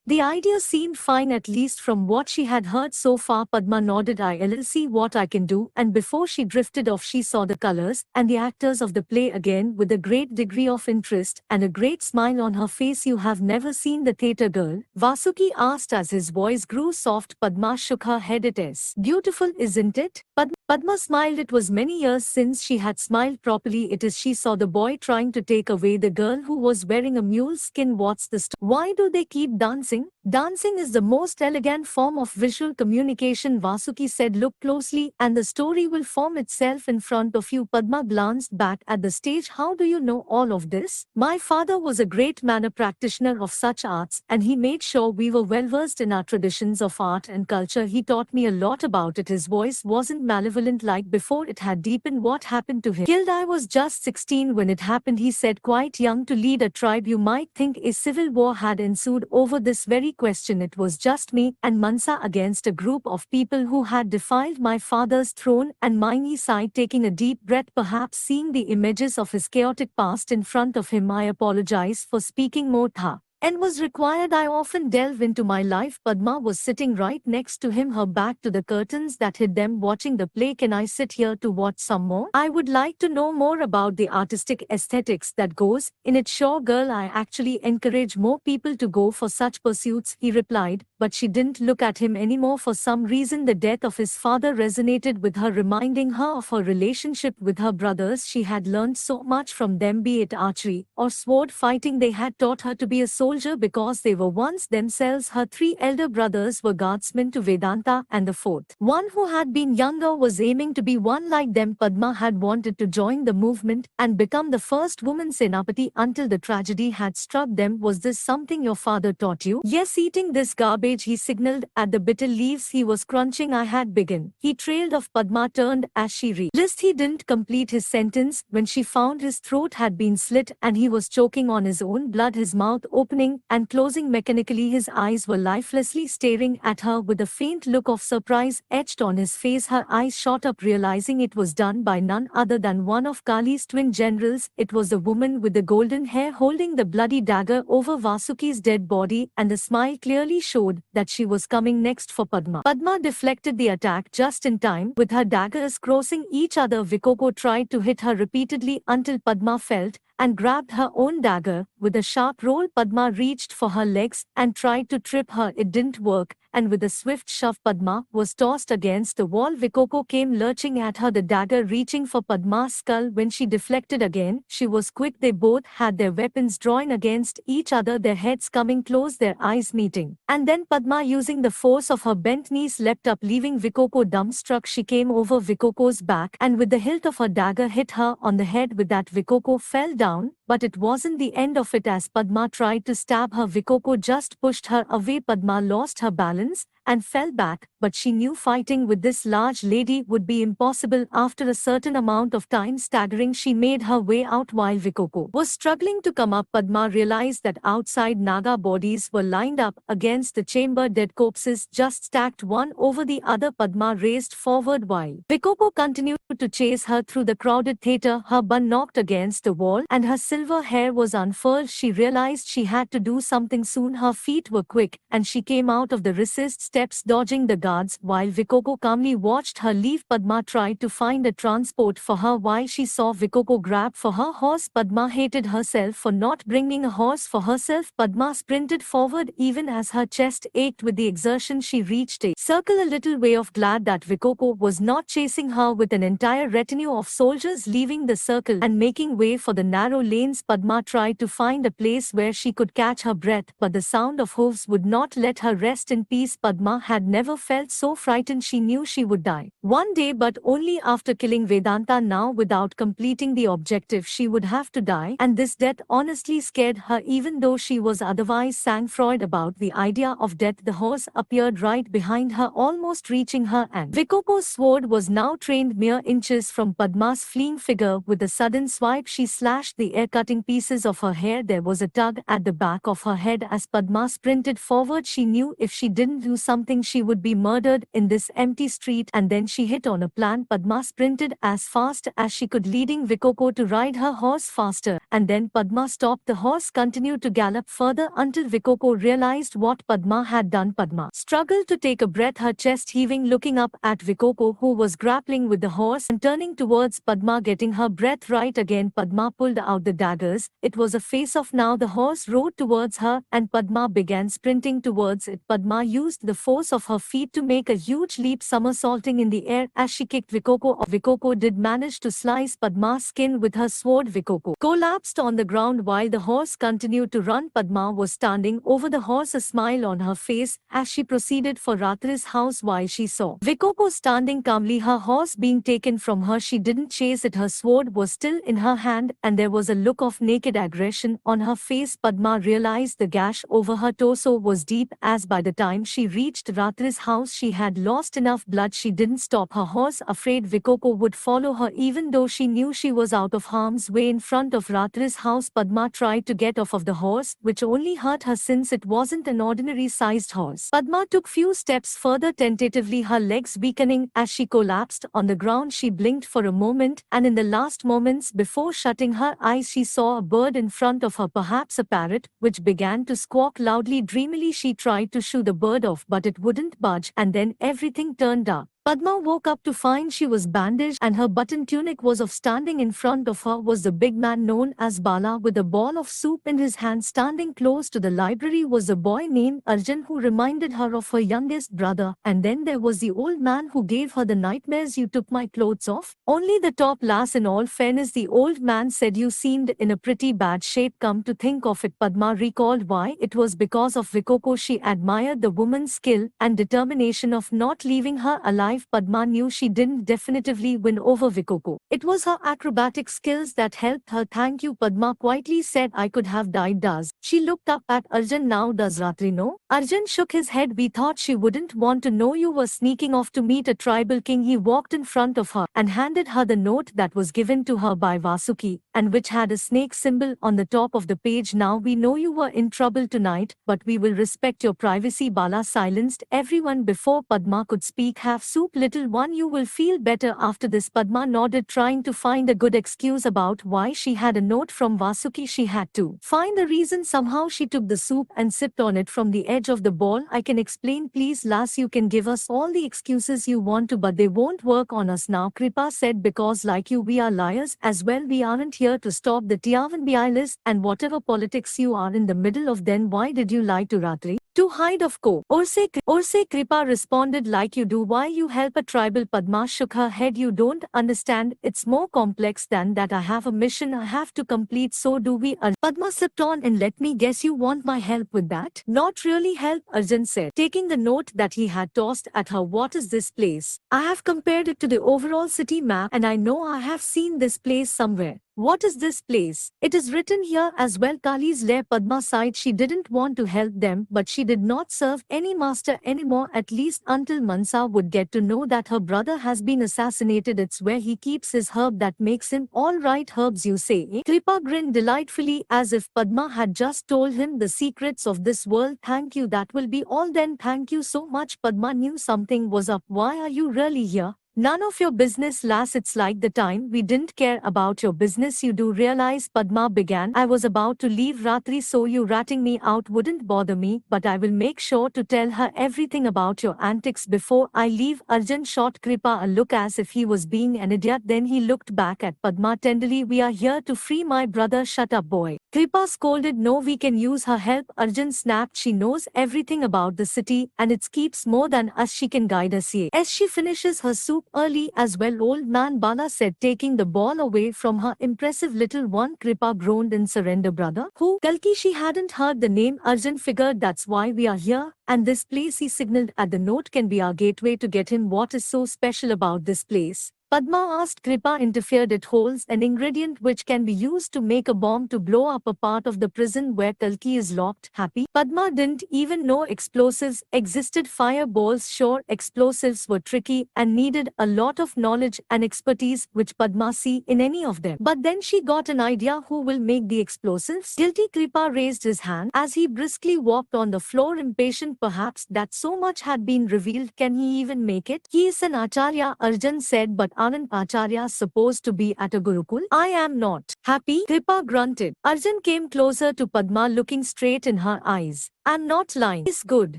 The idea seemed fine, at least from what she had heard so far. Padma nodded. I'll see what I can do. And before she drifted off, she saw the colors and the actors of the play again with a great degree of interest and a great smile on her face. You have never seen the theatre, girl? Vasuki asked as his voice grew soft. Padma shook her head. It is beautiful, isn't it? Padma smiled. It was many years since she had smiled properly. It is. She saw the boy trying to take away the girl who was wearing a mule's skin. What's the story? Why do they keep dancing? Dancing is the most elegant form of visual communication, Vasuki said. Look closely and the story will form itself in front of you. Padma glanced back at the stage. How do you know all of this? My father was a great manner practitioner of such arts, and he made sure we were well versed in our traditions of art and culture. He taught me a lot about it. His voice wasn't malevolent like before, it had deepened. What happened to him? Killed. I was just 16 when it happened, he said, quite young to lead a tribe. You might think a civil war had ensued over this very question. It was just me and Mansa against a group of people who had defiled my father's throne. And Maini sighed, taking a deep breath, perhaps seeing the images of his chaotic past in front of him. I apologize for speaking more, Tha. And was required. I often delve into my life. Padma was sitting right next to him, her back to the curtains that hid them, watching the play. Can I sit here to watch some more? I would like to know more about the artistic aesthetics that goes in it. Sure, girl, I actually encourage more people to go for such pursuits, he replied, but she didn't look at him anymore. For some reason, the death of his father resonated with her, reminding her of her relationship with her brothers. She had learned so much from them, be it archery or sword fighting. They had taught her to be a soldier because they were once themselves. Her three elder brothers were guardsmen to Vedanta, and the fourth one, who had been younger, was aiming to be one like them. Padma had wanted to join the movement and become the first woman Senapati until the tragedy had struck them. Was this something your father taught you? Yes, eating this garbage, he signaled at the bitter leaves he was crunching. I had begun. He trailed off. Padma turned as she realized he didn't complete his sentence when she found his throat had been slit and he was choking on his own blood, his mouth opening and closing mechanically. His eyes were lifelessly staring at her with a faint look of surprise etched on his face. Her eyes shot up, realizing it was done by none other than one of Kali's twin generals. It was the woman with the golden hair holding the bloody dagger over Vasuki's dead body, and the smile clearly showed that she was coming next for Padma. Padma deflected the attack just in time. With her daggers crossing each other, Vikoko tried to hit her repeatedly until Padma felt and grabbed her own dagger. With a sharp roll, Padma reached for her legs and tried to trip her. It didn't work, and with a swift shove, Padma was tossed against the wall. Vikoko came lurching at her, the dagger reaching for Padma's skull. When she deflected again, she was quick. They both had their weapons drawn against each other, their heads coming close, their eyes meeting. And then Padma, using the force of her bent knees, leapt up, leaving Vikoko dumbstruck. She came over Vikoko's back and with the hilt of her dagger hit her on the head. With that, Vikoko fell down, but it wasn't the end of it. As Padma tried to stab her, Vikoko just pushed her away. Padma lost her balance and fell back, but she knew fighting with this large lady would be impossible. After a certain amount of time, staggering, she made her way out. While Vikoko was struggling to come up, Padma realized that outside Naga bodies were lined up against the chamber, dead corpses just stacked one over the other. Padma raced forward while Vikoko continued to chase her through the crowded theatre. Her bun knocked against the wall and her silver hair was unfurled. She realized she had to do something soon. Her feet were quick and she came out of the recessed steps, dodging the guards, while Vikoko calmly watched her leave. Padma tried to find a transport for her while she saw Vikoko grab for her horse. Padma hated herself for not bringing a horse for herself. Padma sprinted forward even as her chest ached with the exertion. She reached a circle a little way off, glad that Vikoko was not chasing her with an entire retinue of soldiers. Leaving the circle and making way for the narrow lanes, Padma tried to find a place where she could catch her breath, but the sound of hooves would not let her rest in peace. Padma had never felt so frightened. She knew she would die one day, but only after killing Vedanta. Now, without completing the objective, she would have to die, and this death honestly scared her, even though she was otherwise sang-froid about the idea of death. The horse appeared right behind her, almost reaching her, and Vikoko's sword was now trained mere inches from Padma's fleeing figure. With a sudden swipe, she slashed the air, cutting pieces of her hair. There was a tug at the back of her head as Padma sprinted forward. She knew if she didn't do something she would be murdered in this empty street, and then she hit on a plan. Padma sprinted as fast as she could, leading Vikoko to ride her horse faster, and then Padma stopped. The horse continued to gallop further until Vikoko realized what Padma had done. Padma struggled to take a breath, her chest heaving, looking up at Vikoko, who was grappling with the horse and turning towards Padma, getting her breath right again. Padma pulled out the daggers. It was a face-off now. The horse rode towards her and Padma began sprinting towards it. Padma used the force of her feet to make a huge leap, somersaulting in the air as she kicked Vikoko off. Vikoko did manage to slice Padma's skin with her sword. Vikoko collapsed on the ground while the horse continued to run. Padma was standing over the horse, a smile on her face as she proceeded for Ratri's house. While she saw Vikoko standing calmly, her horse being taken from her, she didn't chase it. Her sword was still in her hand and there was a look of naked aggression on her face. Padma realized the gash over her torso was deep, as by the time she reached Ratri's house she had lost enough blood. She didn't stop her horse, afraid Vikoko would follow her. Even though she knew she was out of harm's way in front of Ratri's house, Padma tried to get off of the horse, which only hurt her since it wasn't an ordinary sized horse. Padma took few steps further, tentatively, her legs weakening as she collapsed on the ground. She blinked for a moment, and in the last moments before shutting her eyes she saw a bird in front of her, perhaps a parrot, which began to squawk loudly. Dreamily she tried to shoo the bird off, but it wouldn't budge, and then everything turned dark. Padma woke up to find she was bandaged and her button tunic was off. Standing in front of her was the big man known as Bala with a ball of soup in his hand. Standing close to the library was a boy named Arjun who reminded her of her youngest brother. And then there was the old man who gave her the nightmares. "You took my clothes off?" "Only the top, lass. In all fairness," the old man said, "you seemed in a pretty bad shape. Come to think of it," Padma recalled why. It was because of Vikoko. She admired the woman's skill and determination of not leaving her alive. Padma knew she didn't definitively win over Vikoko. It was her acrobatic skills that helped her. "Thank you," Padma quietly said. "I could have died." Does she looked up at Arjun now. "Does Ratri know?" Arjun shook his head. "We thought she wouldn't want to know. You were sneaking off to meet a tribal king." He walked in front of her and handed her the note that was given to her by Vasuki and which had a snake symbol on the top of the page. "Now we know you were in trouble tonight, but we will respect your privacy." Bala silenced everyone before Padma could speak. "Have soup, little one. You will feel better after this." Padma nodded, trying to find a good excuse about why she had a note from Vasuki. She had to find the reason somehow. She took the soup and sipped on it from the edge of the bowl. "I can explain, please, lass. You can give us all the excuses you want to, but they won't work on us now," Kripa said, "because like you, we are liars as well. We aren't here to stop the Tiavanbialis and whatever politics you are in the middle of. Then why did you lie to Ratri? To hide, of course." Orse," Kripa responded, "like you do. Why you help a tribal?" Padma shook her head. "You don't understand. It's more complex than that. I have a mission I have to complete. So do we." Padma sipped on. "And let me guess, you want my help with that?" "Not really help," Arjun said, taking the note that he had tossed at her. "What is this place?" "I have compared it to the overall city map and I know I have seen this place somewhere." "What is this place?" "It is written here as well, Kali's lair." Padma sighed. She didn't want to help them, but she did not serve any master anymore, at least until Mansa would get to know that her brother has been assassinated. "It's where he keeps his herb that makes him all right." "Herbs, you say, eh?" Kripa grinned delightfully as if Padma had just told him the secrets of this world. "Thank you, that will be all then. Thank you so much." Padma knew something was up. "Why are you really here?" "None of your business, lass. It's like the time we didn't care about your business." "You do realize," Padma began, "I was about to leave Ratri, so you ratting me out wouldn't bother me, but I will make sure to tell her everything about your antics before I leave." Arjun shot Kripa a look as if he was being an idiot. Then he looked back at Padma tenderly. "We are here to free my brother." "Shut up, boy," Kripa scolded. "No, we can use her help," Arjun snapped. "She knows everything about the city and it keeps more than us. She can guide us. "Yes, as she finishes her soup early as well, old man," Bala said, taking the ball away from her. "Impressive, little one." Kripa groaned in surrender. "Brother? Who?" "Kalki." She hadn't heard the name. Arjun figured that's why we are here. "And this place," he signaled at the note, "can be our gateway to get him." "What is so special about this place?" Padma asked. Kripa interfered. It holds an ingredient which can be used to make a bomb to blow up a part of the prison where Kalki is locked. Happy? Padma didn't even know explosives existed. Fireballs. Sure, explosives were tricky and needed a lot of knowledge and expertise which Padma see in any of them. But then she got an idea. Who will make the explosives? Guilty. Kripa raised his hand as he briskly walked on the floor, impatient. Perhaps that so much had been revealed. Can he even make it? He is an acharya, Arjun said. But aren't acharyas supposed to be at a gurukul? I am not. Happy? Kripa grunted. Arjun came closer to Padma, looking straight in her eyes. I'm not lying. He's good.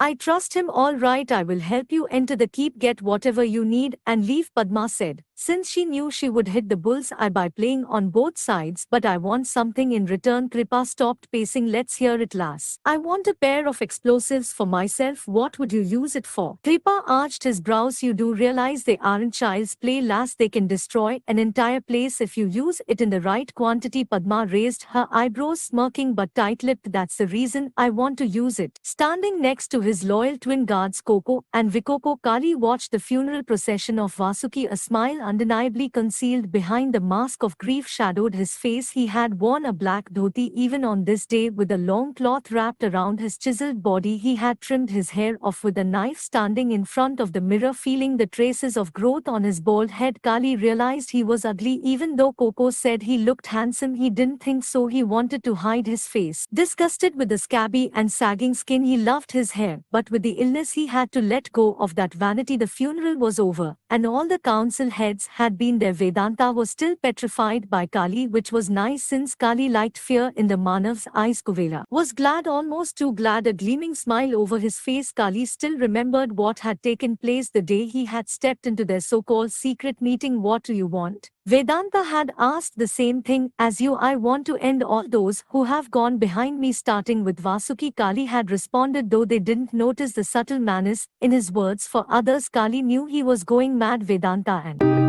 I trust him. All right, I will help you enter the keep, get whatever you need, and leave, Padma said. Since she knew she would hit the bull's eye by playing on both sides, but I want something in return. Kripa stopped pacing. Let's hear it, lass. I want a pair of explosives for myself. What would you use it for? Kripa arched his brows. You do realize they aren't child's play, lass. They can destroy an entire place if you use it in the right quantity. Padma raised her eyebrows, smirking but tight-lipped. That's the reason I want to use it. Standing next to his loyal twin guards Coco and Vikoko, Kali watched the funeral procession of Vasuki. A smile undeniably concealed behind the mask of grief shadowed his face. He had worn a black dhoti even on this day, with a long cloth wrapped around his chiseled body. He had trimmed his hair off with a knife. Standing in front of the mirror, feeling the traces of growth on his bald head, Kali realized he was ugly. Even though Coco said he looked handsome, he didn't think so. He wanted to hide his face. Disgusted with the scabby and sagging skin, he loved his hair, but with the illness he had to let go of that vanity. The funeral was over, and all the council heads had been there. Vedanta was still petrified by Kali, which was nice since Kali liked fear in the Manav's eyes. Kuvera was glad, almost too glad, a gleaming smile over his face. Kali still remembered what had taken place the day he had stepped into their so-called secret meeting. What do you want? Vedanta had asked. The same thing as you. I want to end all those who have gone behind me, starting with Vasuki. Kali had responded, though they didn't notice the subtle malice in his words. For others, Kali knew he was going mad. Vedanta and